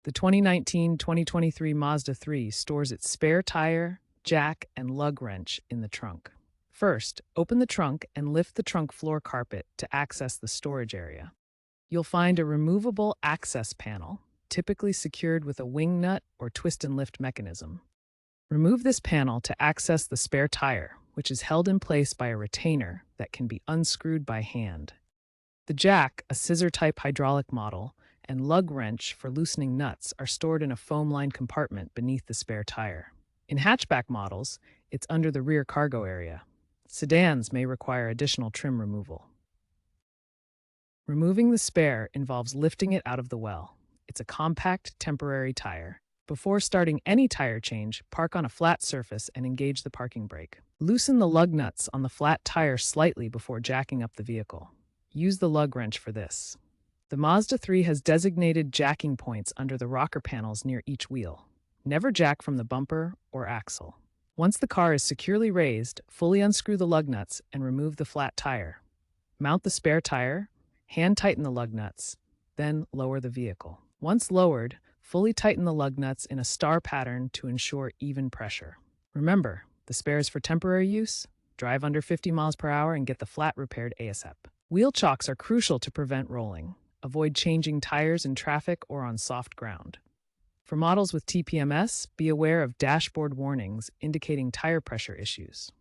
The 2019-2023 Mazda 3 stores its spare tire, jack, and lug wrench in the trunk. First, open the trunk and lift the trunk floor carpet to access the storage area. You'll find a removable access panel, typically secured with a wing nut or twist and lift mechanism. Remove this panel to access the spare tire, which is held in place by a retainer that can be unscrewed by hand. The jack, a scissor-type hydraulic model, and lug wrench for loosening nuts are stored in a foam-lined compartment beneath the spare tire. In hatchback models, it's under the rear cargo area. Sedans may require additional trim removal. Removing the spare involves lifting it out of the well. It's a compact, temporary tire. Before starting any tire change, park on a flat surface and engage the parking brake. Loosen the lug nuts on the flat tire slightly before jacking up the vehicle. Use the lug wrench for this. The Mazda 3 has designated jacking points under the rocker panels near each wheel. Never jack from the bumper or axle. Once the car is securely raised, fully unscrew the lug nuts and remove the flat tire. Mount the spare tire, hand tighten the lug nuts, then lower the vehicle. Once lowered, fully tighten the lug nuts in a star pattern to ensure even pressure. Remember, the spare is for temporary use. Drive under 50 miles per hour and get the flat repaired ASAP. Wheel chocks are crucial to prevent rolling. Avoid changing tires in traffic or on soft ground. For models with TPMS, be aware of dashboard warnings indicating tire pressure issues.